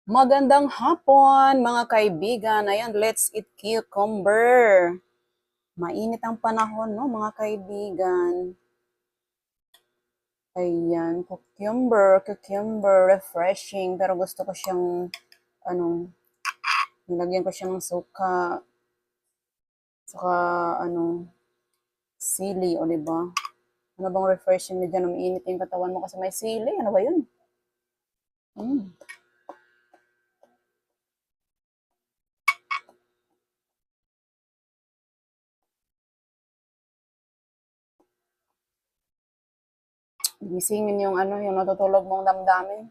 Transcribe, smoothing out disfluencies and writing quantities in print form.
Magandang hapon, mga kaibigan. Ayan, let's eat cucumber. Mainit ang panahon, no, mga kaibigan. Ayan, cucumber, refreshing. Pero gusto ko siyang, nilagyan ko siya ng suka. Saka, sili, o diba? Ano bang refreshing na dyan? Mainit yung katawan mo kasi may sili. Ano ba yun? Gisingin yung yung natutulog mong damdamin.